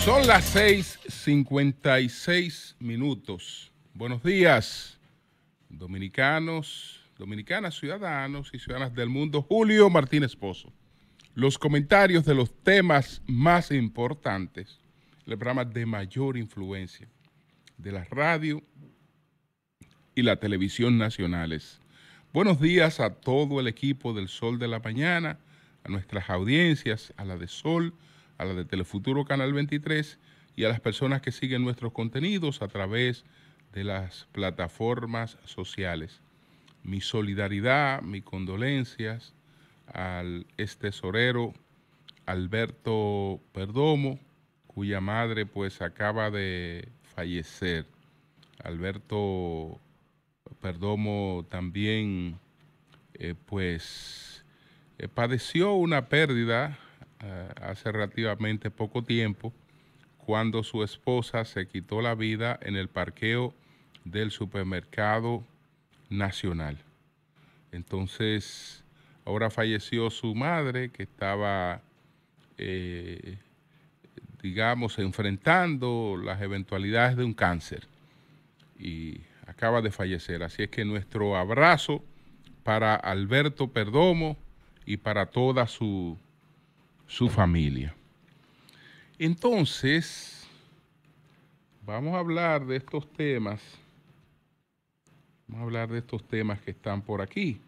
Son las 6:56. Buenos días, dominicanos, dominicanas, ciudadanos y ciudadanas del mundo. Julio Martínez Pozo. Los comentarios de los temas más importantes, el programa de mayor influencia de la radio y la televisión nacionales. Buenos días a todo el equipo del Sol de la Mañana, a nuestras audiencias, a la de Sol, a la de Telefuturo Canal 23 y a las personas que siguen nuestros contenidos a través de las plataformas sociales. Mi solidaridad, mis condolencias al tesorero Alberto Perdomo, cuya madre pues acaba de fallecer. Alberto Perdomo también padeció una pérdida hace relativamente poco tiempo, cuando su esposa se quitó la vida en el parqueo del supermercado Nacional. Entonces, ahora falleció su madre, que estaba, digamos, enfrentando las eventualidades de un cáncer y acaba de fallecer. Así es que nuestro abrazo para Alberto Perdomo y para toda su familia. Entonces, vamos a hablar de estos temas. Vamos a hablar de estos temas que están por aquí.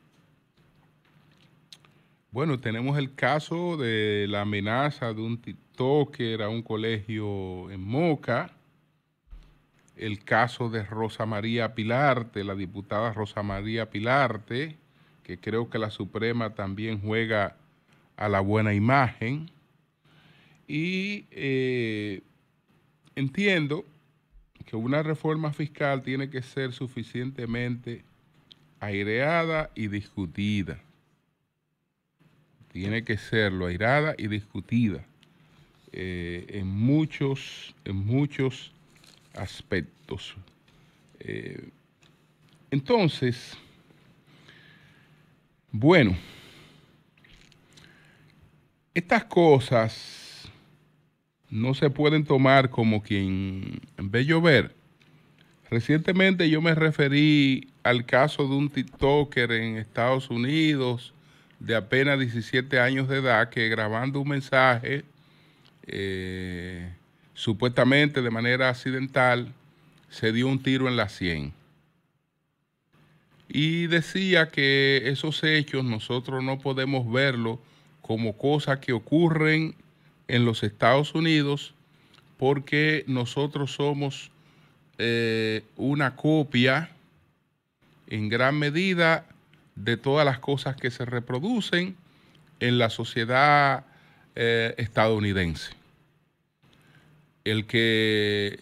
Bueno, tenemos el caso de la amenaza de un TikToker a un colegio en Moca. El caso de Rosa María Pilarte, la diputada Rosa María Pilarte, que creo que la Suprema también juega a la buena imagen. Y entiendo que una reforma fiscal tiene que ser suficientemente aireada y discutida. Tiene que serlo, aireada y discutida en muchos aspectos. Entonces, bueno, estas cosas no se pueden tomar como quien ve llover. Recientemente yo me referí al caso de un TikToker en Estados Unidos de apenas 17 años de edad que, grabando un mensaje supuestamente de manera accidental, se dio un tiro en la sien. Y decía que esos hechos nosotros no podemos verlos como cosas que ocurren en los Estados Unidos, porque nosotros somos una copia en gran medida de todas las cosas que se reproducen en la sociedad estadounidense. El que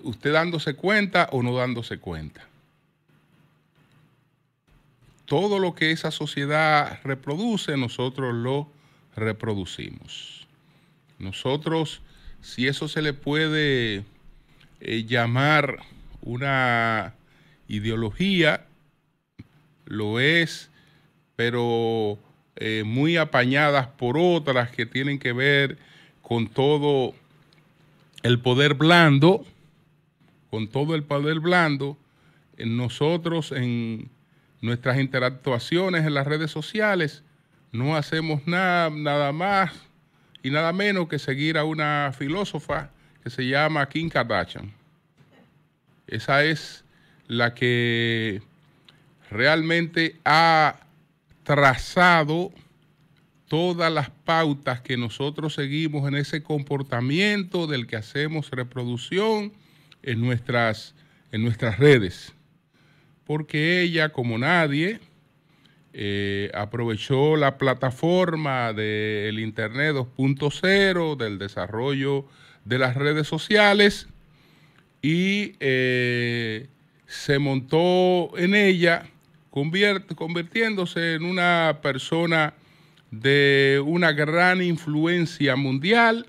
usted dándose cuenta o no dándose cuenta, todo lo que esa sociedad reproduce, nosotros lo reproducimos. Nosotros, si eso se le puede llamar una ideología, lo es, pero muy apañadas por otras que tienen que ver con todo el poder blando, nosotros en nuestras interactuaciones en las redes sociales no hacemos nada más y nada menos que seguir a una filósofa que se llama Kim Kardashian. Esa es la que realmente ha trazado todas las pautas que nosotros seguimos en ese comportamiento del que hacemos reproducción en nuestras redes. Porque ella, como nadie, aprovechó la plataforma del Internet 2.0, del desarrollo de las redes sociales, y se montó en ella, convirtiéndose en una persona de una gran influencia mundial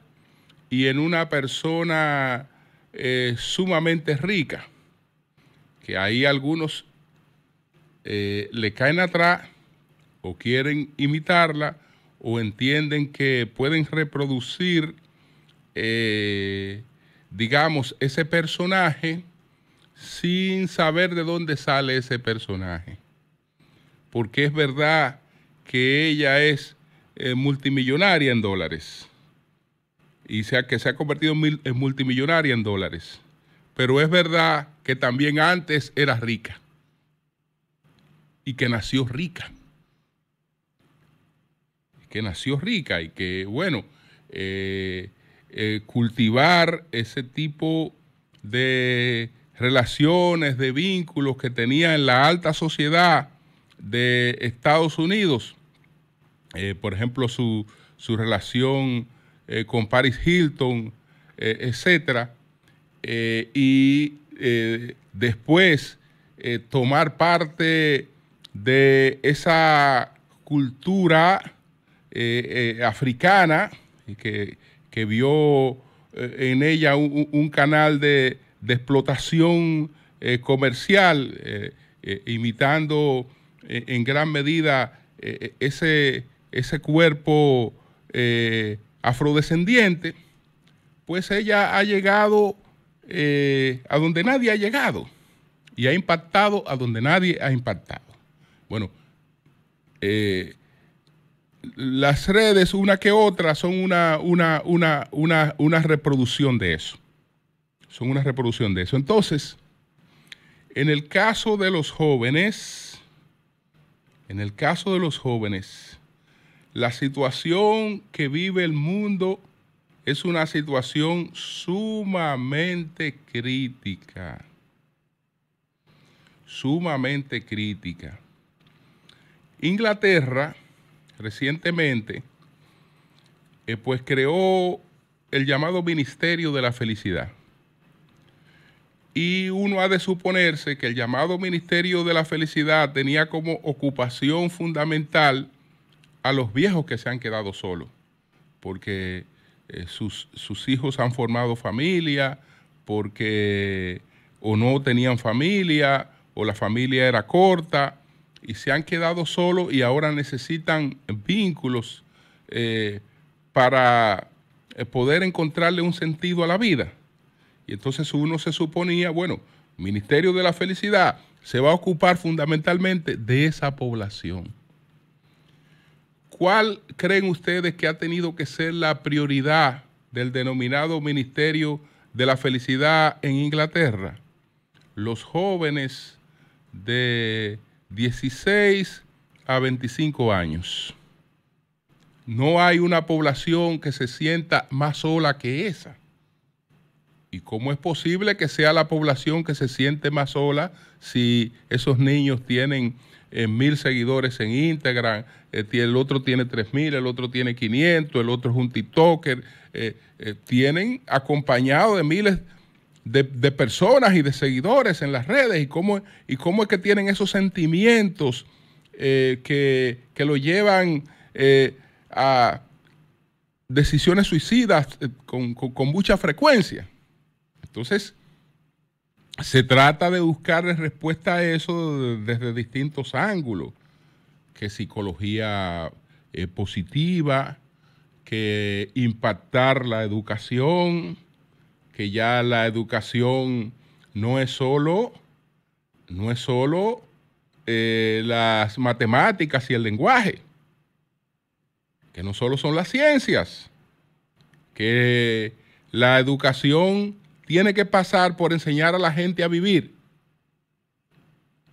y en una persona sumamente rica, que ahí algunos le caen atrás o quieren imitarla o entienden que pueden reproducir digamos, ese personaje sin saber de dónde sale ese personaje. Porque es verdad que ella es multimillonaria en dólares y que se ha convertido en multimillonaria en dólares. Pero es verdad que también antes era rica y que nació rica. Y que, bueno, cultivar ese tipo de relaciones, de vínculos que tenía en la alta sociedad de Estados Unidos, por ejemplo, su relación con Paris Hilton, etcétera, y después tomar parte de esa cultura africana que vio en ella un canal de explotación comercial, imitando en gran medida ese cuerpo afrodescendiente, pues ella ha llegado a donde nadie ha llegado y ha impactado a donde nadie ha impactado. Bueno, las redes, una que otra, son una reproducción de eso. Son una reproducción de eso. Entonces, en el caso de los jóvenes, la situación que vive el mundo es una situación sumamente crítica. Sumamente crítica. Inglaterra recientemente pues creó el llamado Ministerio de la Felicidad. Y uno ha de suponerse que el llamado Ministerio de la Felicidad tenía como ocupación fundamental a los viejos que se han quedado solos, porque sus hijos han formado familia, porque o no tenían familia, o la familia era corta, y se han quedado solos y ahora necesitan vínculos para poder encontrarle un sentido a la vida. Y entonces uno se suponía, bueno, el Ministerio de la Felicidad se va a ocupar fundamentalmente de esa población. ¿Cuál creen ustedes que ha tenido que ser la prioridad del denominado Ministerio de la Felicidad en Inglaterra? Los jóvenes de 16 a 25 años. No hay una población que se sienta más sola que esa. ¿Y cómo es posible que sea la población que se siente más sola si esos niños tienen 1,000 seguidores en Instagram, el otro tiene 3,000, el otro tiene 500, el otro es un TikToker? Tienen acompañado de miles de personas y de seguidores en las redes. ¿Y cómo es que tienen esos sentimientos que lo llevan a decisiones suicidas con mucha frecuencia? Entonces, se trata de buscar respuesta a eso desde distintos ángulos, que psicología positiva, que impactar la educación, que ya la educación no es solo las matemáticas y el lenguaje, que no solo son las ciencias, que la educación tiene que pasar por enseñar a la gente a vivir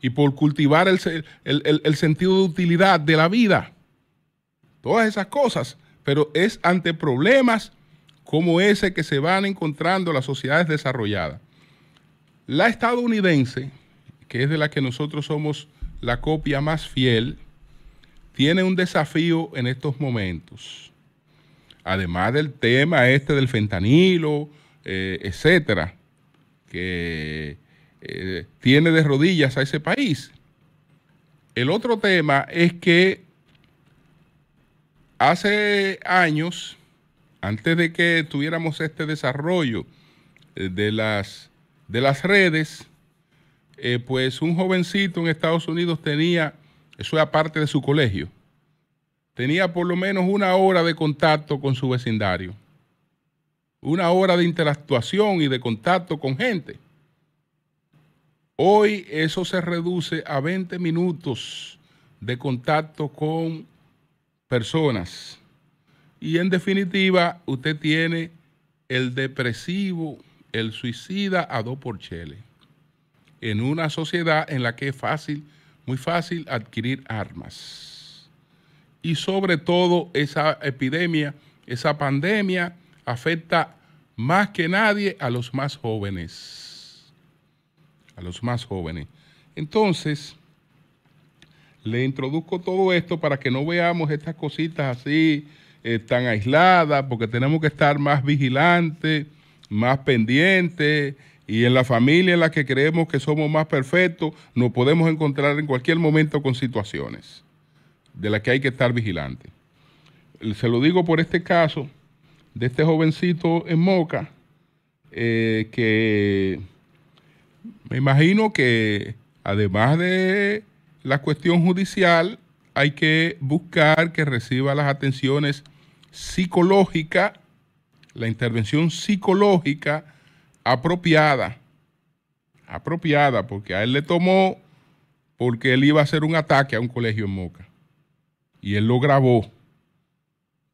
y por cultivar el sentido de utilidad de la vida. Todas esas cosas, pero es ante problemas como ese que se van encontrando las sociedades desarrolladas. La estadounidense, que es de la que nosotros somos la copia más fiel, tiene un desafío en estos momentos. Además del tema del fentanilo, etcétera, que tiene de rodillas a ese país. El otro tema es que hace años, antes de que tuviéramos este desarrollo de las redes, pues un jovencito en Estados Unidos tenía, eso era parte de su colegio, tenía por lo menos 1 hora de contacto con su vecindario. una hora de interactuación y de contacto con gente. Hoy eso se reduce a 20 minutos de contacto con personas. Y en definitiva, usted tiene el depresivo, el suicida a dos por chele. En una sociedad en la que es fácil, muy fácil adquirir armas. Y sobre todo esa epidemia, esa pandemia afecta más que nadie a los más jóvenes. A los más jóvenes. Entonces, le introduzco todo esto para que no veamos estas cositas así tan aisladas, porque tenemos que estar más vigilantes, más pendientes, y en la familia en la que creemos que somos más perfectos, nos podemos encontrar en cualquier momento con situaciones de las que hay que estar vigilantes. Se lo digo por este caso de este jovencito en Moca, que me imagino que además de la cuestión judicial, hay que buscar que reciba las atenciones psicológicas, la intervención psicológica apropiada, porque a él le tomó, porque él iba a hacer un ataque a un colegio en Moca. Y él lo grabó,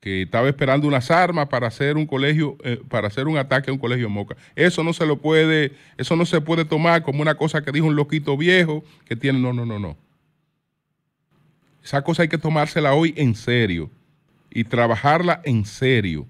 que estaba esperando unas armas para hacer un colegio, para hacer un ataque a un colegio en Moca. Eso no se puede tomar como una cosa que dijo un loquito viejo que tiene, no. Esa cosa hay que tomársela hoy en serio y trabajarla en serio.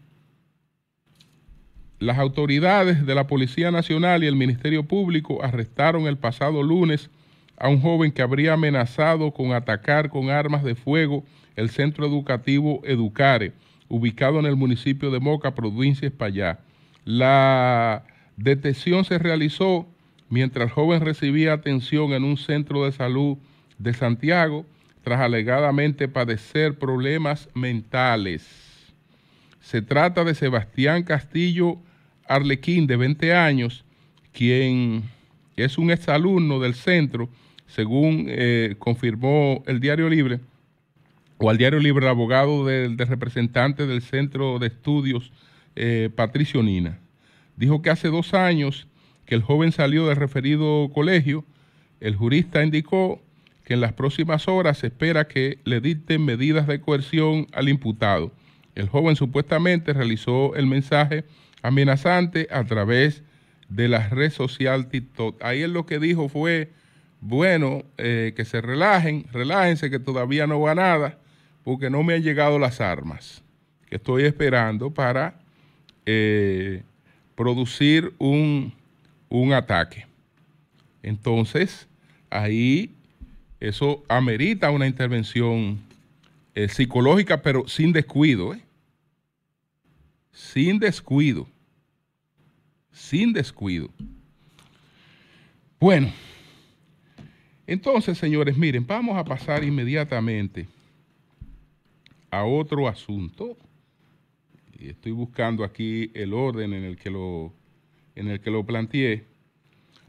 Las autoridades de la Policía Nacional y el Ministerio Público arrestaron el pasado lunes a un joven que habría amenazado con atacar con armas de fuego el centro educativo Educare, ubicado en el municipio de Moca, provincia de Espaillá. La detención se realizó mientras el joven recibía atención en un centro de salud de Santiago, tras alegadamente padecer problemas mentales. Se trata de Sebastián Castillo Arlequín, de 20 años, quien es un exalumno del centro, según confirmó el Diario Libre, o al Diario Libre, el abogado del representante del Centro de Estudios, Patricio Nina. Dijo que hace 2 años que el joven salió del referido colegio. El jurista indicó que en las próximas horas se espera que le dicten medidas de coerción al imputado. El joven supuestamente realizó el mensaje amenazante a través de la red social TikTok. Ahí él lo que dijo fue, bueno, que se relájense que todavía no va nada, porque no me han llegado las armas, que estoy esperando para producir un ataque. Entonces, ahí eso amerita una intervención psicológica, pero sin descuido, sin descuido. Bueno, entonces, señores, miren, vamos a pasar inmediatamente a otro asunto. Y estoy buscando aquí el orden en el que lo planteé.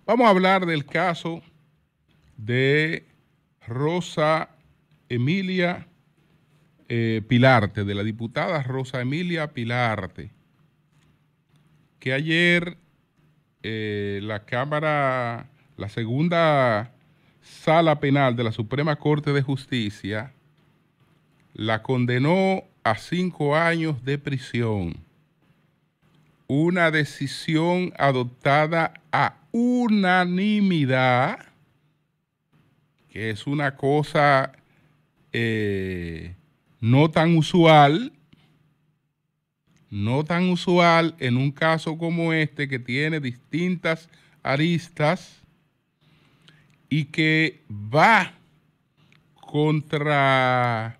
Vamos a hablar del caso de Rosa Emilia Pilarte, de la diputada Rosa Emilia Pilarte, que ayer la segunda sala penal de la Suprema Corte de Justicia la condenó a 5 años de prisión. Una decisión adoptada a unanimidad, que es una cosa no tan usual en un caso como este, que tiene distintas aristas y que va contra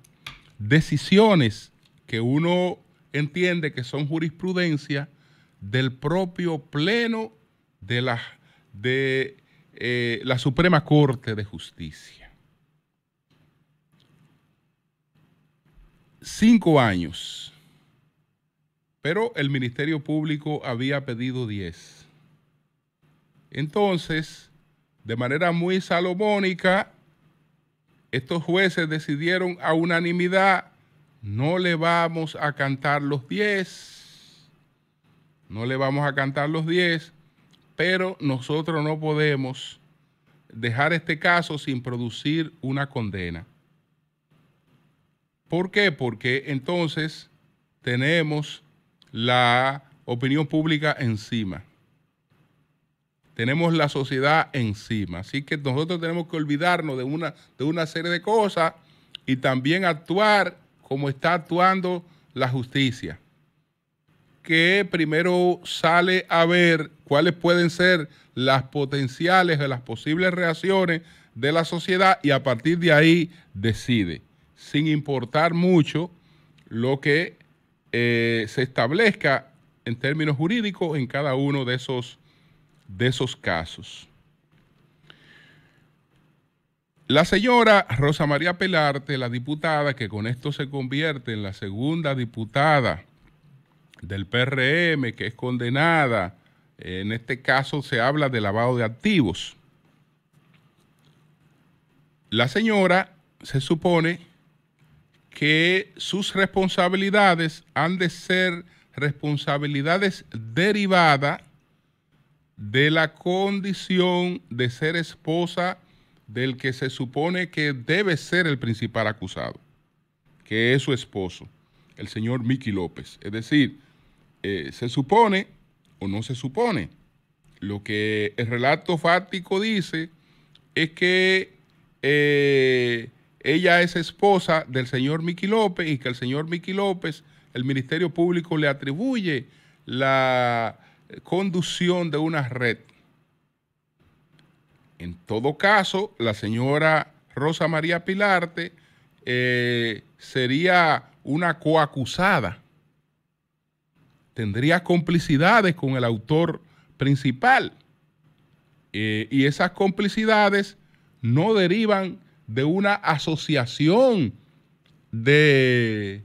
decisiones que uno entiende que son jurisprudencia del propio Pleno de la Suprema Corte de Justicia. 5 años, pero el Ministerio Público había pedido 10. Entonces, de manera muy salomónica, estos jueces decidieron a unanimidad, no le vamos a cantar los 10, no le vamos a cantar los 10, pero nosotros no podemos dejar este caso sin producir una condena. ¿Por qué? Porque entonces tenemos la opinión pública encima. Tenemos la sociedad encima. Así que nosotros tenemos que olvidarnos de una serie de cosas y también actuar como está actuando la justicia, que primero sale a ver cuáles pueden ser las potenciales o las posibles reacciones de la sociedad y a partir de ahí decide, sin importar mucho lo que se establezca en términos jurídicos en cada uno de esos casos. La señora Rosa María Pelarte, la diputada que con esto se convierte en la segunda diputada del PRM que es condenada, en este caso se habla de lavado de activos. La señora se supone que sus responsabilidades han de ser responsabilidades derivadas de la condición de ser esposa del que se supone que debe ser el principal acusado, que es su esposo, el señor Mickey López. Es decir, se supone o no se supone. Lo que el relato fáctico dice es que ella es esposa del señor Mickey López y que el señor Mickey López, el Ministerio Público le atribuye la conducción de una red. En todo caso, la señora Rosa María Pelarte sería una coacusada. Tendría complicidades con el autor principal. Y esas complicidades no derivan de una asociación de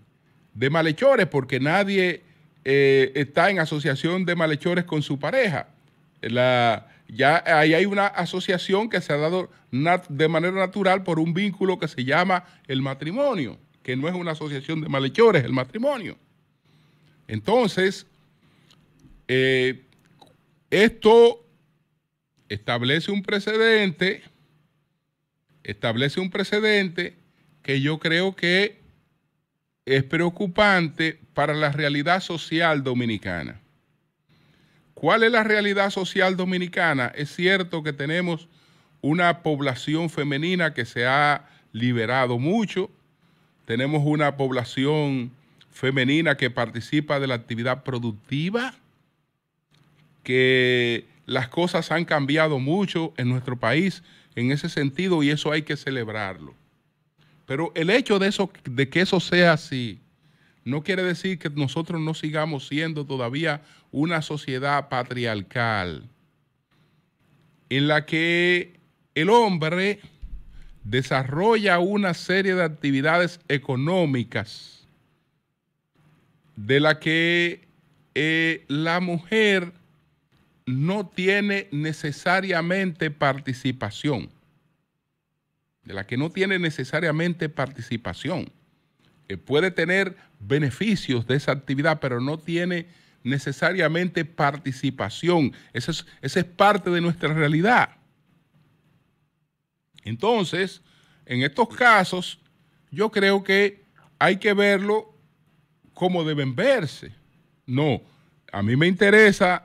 malhechores, porque nadie está en asociación de malhechores con su pareja. Ya ahí hay una asociación que se ha dado de manera natural por un vínculo que se llama el matrimonio, que no es una asociación de malhechores, el matrimonio. Entonces, esto establece un precedente que yo creo que es preocupante para la realidad social dominicana. ¿Cuál es la realidad social dominicana? Es cierto que tenemos una población femenina que se ha liberado mucho, tenemos una población femenina que participa de la actividad productiva, que las cosas han cambiado mucho en nuestro país en ese sentido y eso hay que celebrarlo. Pero el hecho de que eso sea así, no quiere decir que nosotros no sigamos siendo todavía una sociedad patriarcal en la que el hombre desarrolla una serie de actividades económicas de la que la mujer no tiene necesariamente participación. Puede tener beneficios de esa actividad, pero no tiene necesariamente participación. Esa es parte de nuestra realidad. Entonces, en estos casos, yo creo que hay que verlo como deben verse. No, a mí me interesa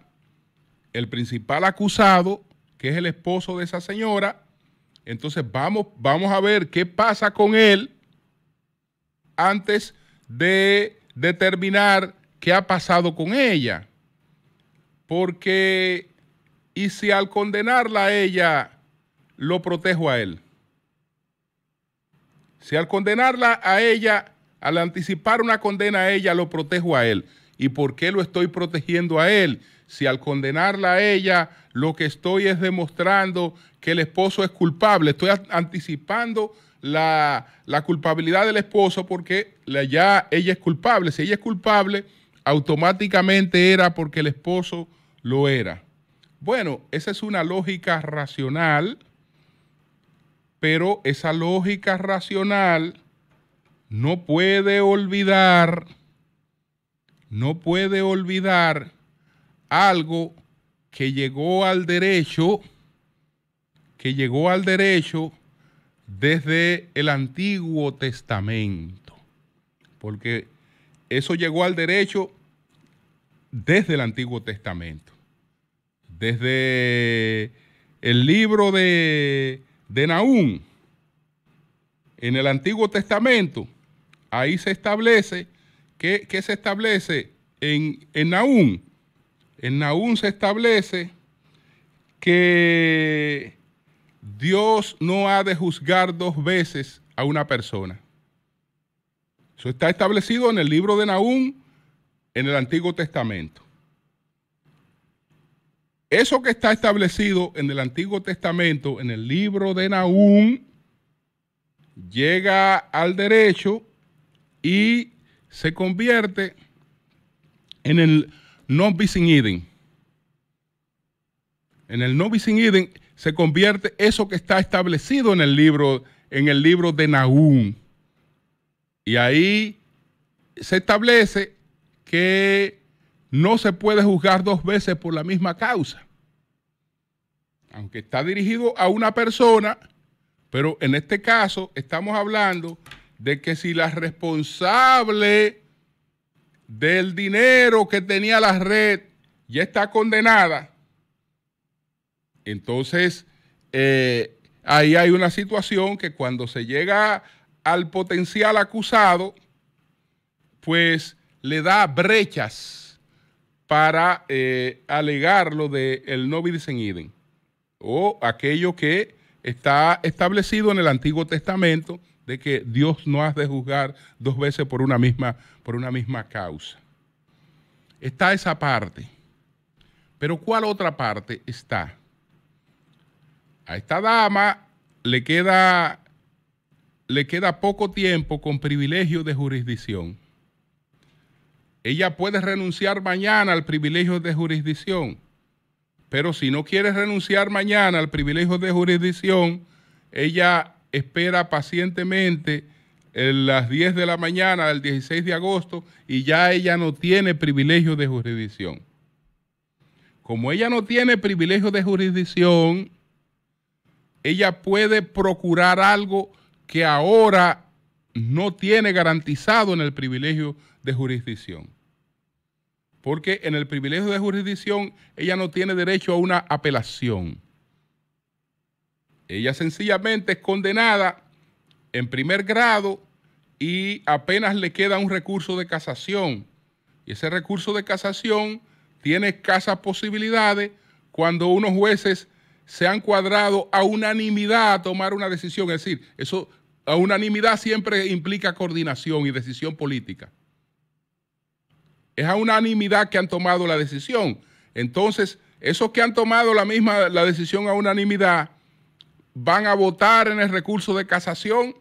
el principal acusado, que es el esposo de esa señora. Entonces, vamos a ver qué pasa con él antes de determinar qué ha pasado con ella. Porque, ¿y si al condenarla a ella, lo protejo a él? Si al condenarla a ella, al anticipar una condena a ella, lo protejo a él. ¿Y por qué lo estoy protegiendo a él? Si al condenarla a ella, lo que estoy es demostrando que el esposo es culpable. Estoy anticipando la culpabilidad del esposo porque ya ella es culpable. Si ella es culpable, automáticamente era porque el esposo lo era. Bueno, esa es una lógica racional, pero esa lógica racional no puede olvidar algo que llegó al derecho, desde el Antiguo Testamento, porque eso llegó al derecho desde el Antiguo Testamento, desde el libro de Nahum, en el Antiguo Testamento. Ahí se establece, ¿qué se establece en Nahum? En Nahum se establece que Dios no ha de juzgar dos veces a una persona. Eso está establecido en el libro de Nahum, en el Antiguo Testamento. Eso que está establecido en el Antiguo Testamento, en el libro de Nahum, llega al derecho y se convierte en el non bis in idem. En el non bis in idem se convierte eso que está establecido en el libro de Nahum. Y ahí se establece que no se puede juzgar dos veces por la misma causa. Aunque está dirigido a una persona, pero en este caso estamos hablando de que si la responsable del dinero que tenía la red ya está condenada, entonces ahí hay una situación que cuando se llega al potencial acusado, pues le da brechas para alegar lo del non bis in idem, o aquello que está establecido en el Antiguo Testamento de que Dios no ha de juzgar dos veces por una misma causa. Está esa parte. Pero ¿cuál otra parte está? A esta dama le queda poco tiempo con privilegio de jurisdicción. Ella puede renunciar mañana al privilegio de jurisdicción, pero si no quiere renunciar mañana al privilegio de jurisdicción, ella espera pacientemente las 10 de la mañana del 16 de agosto y ya ella no tiene privilegio de jurisdicción. Como ella no tiene privilegio de jurisdicción, ella puede procurar algo que ahora no tiene garantizado en el privilegio de jurisdicción. Porque en el privilegio de jurisdicción ella no tiene derecho a una apelación. Ella sencillamente es condenada en primer grado y apenas le queda un recurso de casación. Y ese recurso de casación tiene escasas posibilidades cuando unos jueces se han cuadrado a unanimidad a tomar una decisión. Es decir, eso a unanimidad siempre implica coordinación y decisión política. Es a unanimidad que han tomado la decisión. Entonces, esos que han tomado la decisión a unanimidad van a votar en el recurso de casación,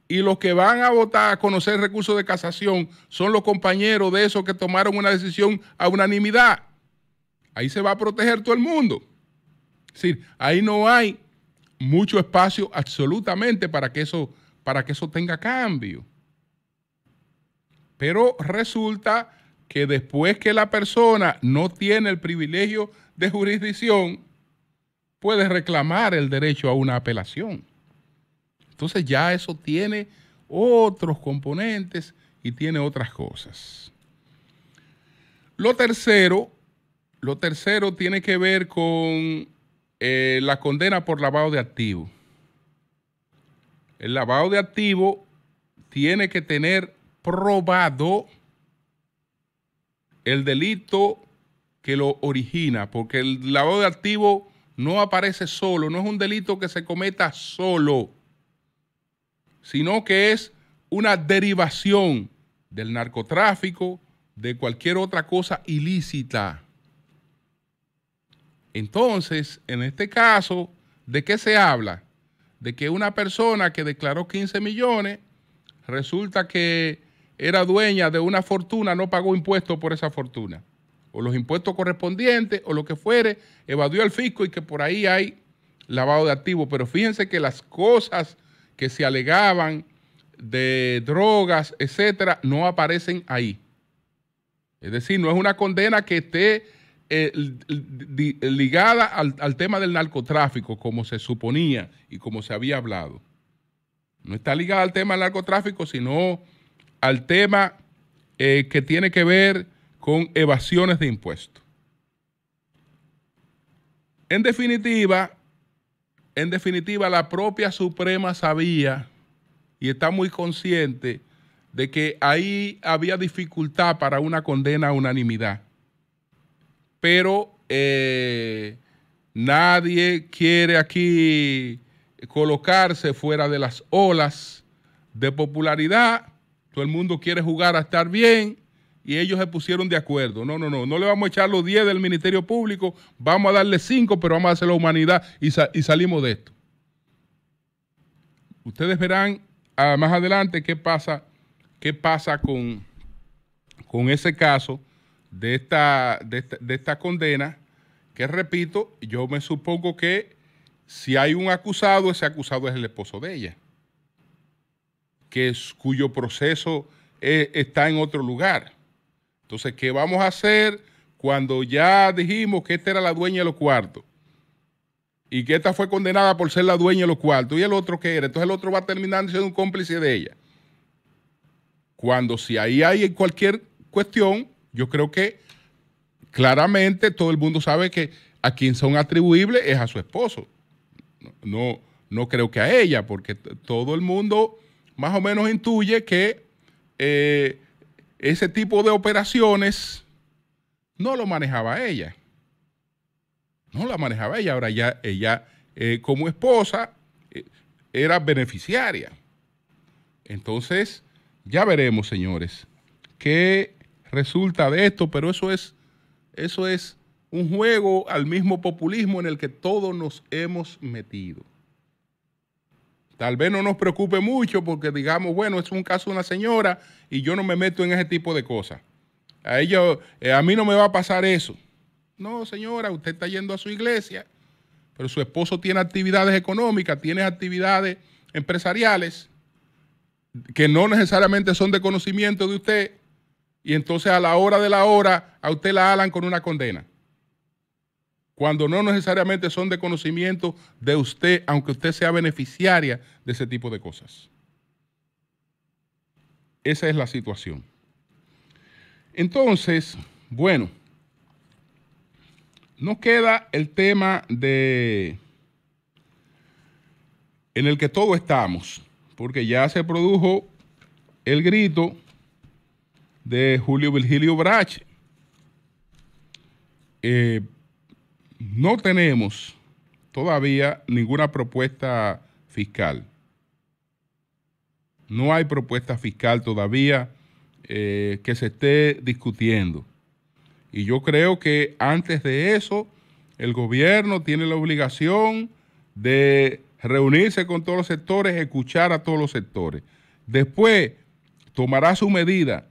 y los que van a votar a conocer el recurso de casación son los compañeros de esos que tomaron una decisión a unanimidad. Ahí se va a proteger todo el mundo. Es decir, ahí no hay mucho espacio absolutamente para que eso tenga cambio. Pero resulta que después que la persona no tiene el privilegio de jurisdicción, puede reclamar el derecho a una apelación. Entonces ya eso tiene otros componentes y tiene otras cosas. Lo tercero tiene que ver con la condena por lavado de activos. El lavado de activos tiene que tener probado el delito que lo origina, porque el lavado de activos no aparece solo, no es un delito que se cometa solo, sino que es una derivación del narcotráfico, de cualquier otra cosa ilícita. Entonces, en este caso, ¿de qué se habla? De que una persona que declaró 15 millones, resulta que era dueña de una fortuna, no pagó impuestos por esa fortuna, o los impuestos correspondientes, o lo que fuere, evadió al fisco y que por ahí hay lavado de activos. Pero fíjense que las cosas que se alegaban de drogas, etcétera, no aparecen ahí. Es decir, no es una condena que esté ligada al tema del narcotráfico, como se suponía y como se había hablado. No está ligada al tema del narcotráfico, sino al tema que tiene que ver con evasiones de impuestos. En definitiva, la propia Suprema sabía y está muy consciente de que ahí había dificultad para una condena a unanimidad. Pero nadie quiere aquí colocarse fuera de las olas de popularidad. Todo el mundo quiere jugar a estar bien y ellos se pusieron de acuerdo. No le vamos a echar los 10 del Ministerio Público, vamos a darle 5, pero vamos a hacer la humanidad y salimos de esto. Ustedes verán más adelante qué pasa con ese caso de esta condena, que repito, yo me supongo que si hay un acusado, ese acusado es el esposo de ella, cuyo proceso está en otro lugar. Entonces, ¿qué vamos a hacer cuando ya dijimos que esta era la dueña de los cuartos y que esta fue condenada por ser la dueña de los cuartos? ¿Y el otro qué era? Entonces el otro va a terminar siendo un cómplice de ella. Cuando si ahí hay cualquier cuestión, yo creo que claramente todo el mundo sabe que a quien son atribuibles es a su esposo. No creo que a ella, porque todo el mundo más o menos intuye que ese tipo de operaciones no lo manejaba ella. No la manejaba ella. Ahora ella como esposa era beneficiaria. Entonces, ya veremos, señores, qué resulta de esto, pero eso es un juego al mismo populismo en el que todos nos hemos metido. Tal vez no nos preocupe mucho porque digamos, bueno, es un caso de una señora y yo no me meto en ese tipo de cosas. A mí no me va a pasar eso. No, señora, usted está yendo a su iglesia, pero su esposo tiene actividades económicas, tiene actividades empresariales que no necesariamente son de conocimiento de usted, y entonces a la hora de la hora a usted la alan con una condena, cuando no necesariamente son de conocimiento de usted, aunque usted sea beneficiaria de ese tipo de cosas. Esa es la situación. Entonces, bueno, nos queda el tema en el que todos estamos, porque ya se produjo el grito de Julio Virgilio Brache. No tenemos todavía ninguna propuesta fiscal. No hay propuesta fiscal todavía que se esté discutiendo. Y yo creo que antes de eso, el gobierno tiene la obligación de reunirse con todos los sectores, escuchar a todos los sectores. Después tomará su medida,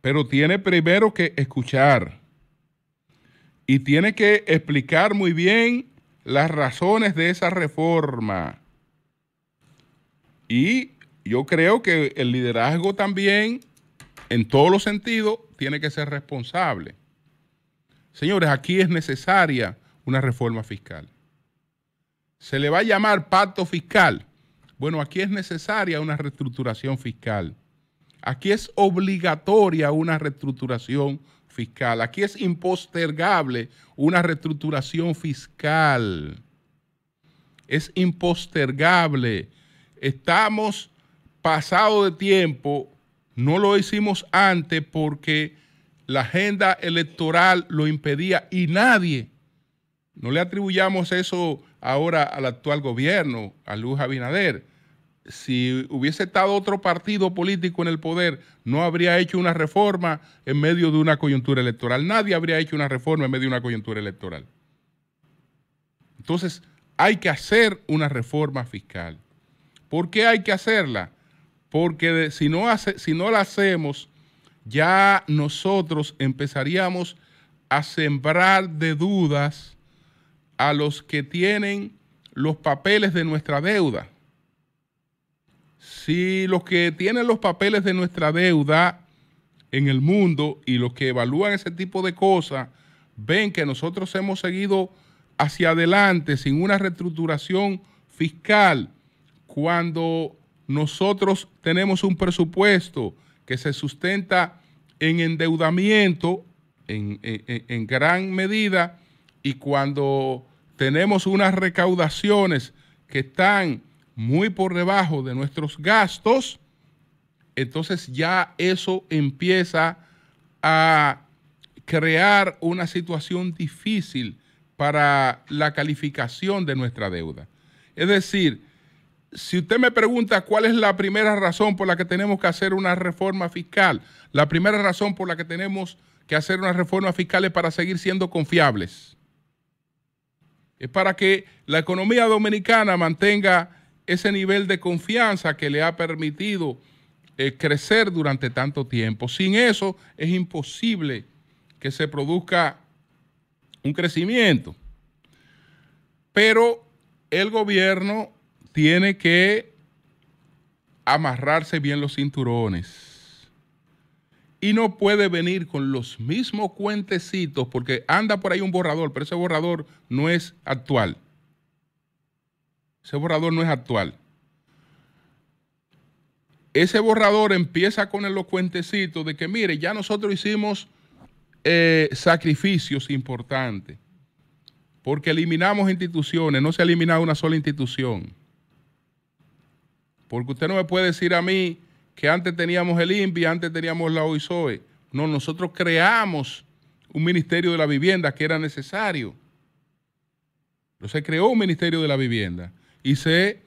pero tiene primero que escuchar y tiene que explicar muy bien las razones de esa reforma. Y yo creo que el liderazgo también, en todos los sentidos, tiene que ser responsable. Señores, aquí es necesaria una reforma fiscal. Se le va a llamar pacto fiscal. Bueno, aquí es necesaria una reestructuración fiscal. Aquí es obligatoria una reestructuración fiscal. Aquí es impostergable una reestructuración fiscal. Es impostergable. Estamos pasados de tiempo. No lo hicimos antes porque la agenda electoral lo impedía y nadie. No le atribuyamos eso ahora al actual gobierno, a Luis Abinader. Si hubiese estado otro partido político en el poder, no habría hecho una reforma en medio de una coyuntura electoral. Nadie habría hecho una reforma en medio de una coyuntura electoral. Entonces, hay que hacer una reforma fiscal. ¿Por qué hay que hacerla? Porque si no la hacemos, ya nosotros empezaríamos a sembrar de dudas a los que tienen los papeles de nuestra deuda. Si los que tienen los papeles de nuestra deuda en el mundo, y los que evalúan ese tipo de cosas ven que nosotros hemos seguido hacia adelante sin una reestructuración fiscal cuando nosotros tenemos un presupuesto que se sustenta en endeudamiento en gran medida, y cuando tenemos unas recaudaciones que están muy por debajo de nuestros gastos, entonces ya eso empieza a crear una situación difícil para la calificación de nuestra deuda. Es decir, si usted me pregunta cuál es la primera razón por la que tenemos que hacer una reforma fiscal, la primera razón por la que tenemos que hacer una reforma fiscal es para seguir siendo confiables. Es para que la economía dominicana mantenga ese nivel de confianza que le ha permitido crecer durante tanto tiempo. Sin eso es imposible que se produzca un crecimiento. Pero el gobierno tiene que amarrarse bien los cinturones y no puede venir con los mismos cuentecitos, porque anda por ahí un borrador, pero ese borrador no es actual. Ese borrador no es actual. Ese borrador empieza con los cuentecitos de que, mire, ya nosotros hicimos sacrificios importantes, porque eliminamos instituciones, no se ha eliminado una sola institución. Porque usted no me puede decir a mí que antes teníamos el INVI, antes teníamos la OISOE. No, nosotros creamos un Ministerio de la Vivienda que era necesario. Se creó un Ministerio de la Vivienda y se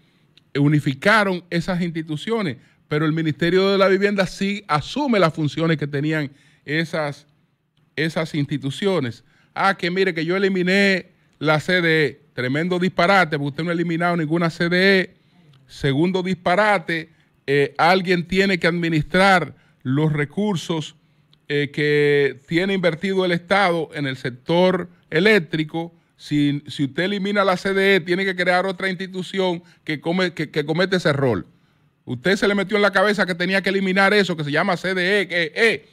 unificaron esas instituciones, pero el Ministerio de la Vivienda sí asume las funciones que tenían esas instituciones. Ah, que mire que yo eliminé la CDE. Tremendo disparate, porque usted no ha eliminado ninguna CDE. Segundo disparate, alguien tiene que administrar los recursos que tiene invertido el Estado en el sector eléctrico. Si usted elimina la CDE, tiene que crear otra institución que comete ese rol. Usted se le metió en la cabeza que tenía que eliminar eso, que se llama CDE,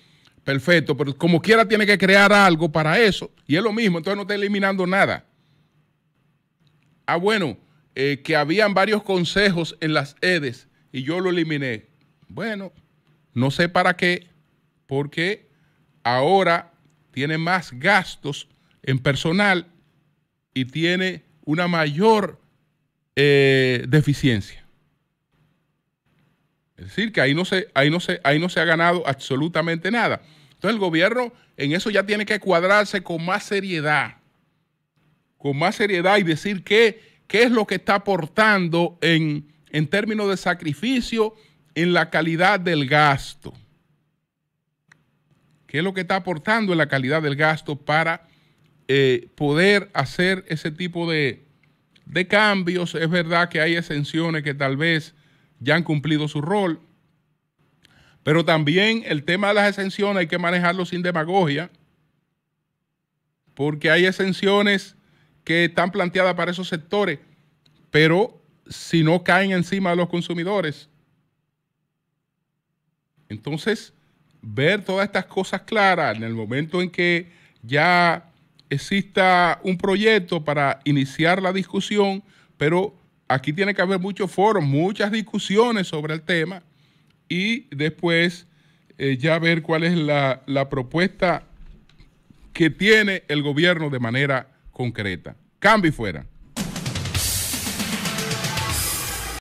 perfecto, pero como quiera tiene que crear algo para eso, y es lo mismo, entonces no está eliminando nada. Ah, bueno, que habían varios consejos en las EDES y yo lo eliminé. Bueno, no sé para qué, porque ahora tiene más gastos en personal y tiene una mayor deficiencia. Es decir, que ahí no se ha ganado absolutamente nada. Entonces el gobierno en eso ya tiene que cuadrarse con más seriedad y decir qué es lo que está aportando en términos de sacrificio en la calidad del gasto. ¿Qué es lo que está aportando en la calidad del gasto para poder hacer ese tipo de cambios? Es verdad que hay exenciones que tal vez ya han cumplido su rol, pero también el tema de las exenciones hay que manejarlo sin demagogia, porque hay exenciones que están planteadas para esos sectores, pero si no caen encima de los consumidores. Entonces, ver todas estas cosas claras en el momento en que ya exista un proyecto para iniciar la discusión, pero aquí tiene que haber muchos foros, muchas discusiones sobre el tema y después ya ver cuál es la propuesta que tiene el gobierno de manera concreta. Cambio y fuera.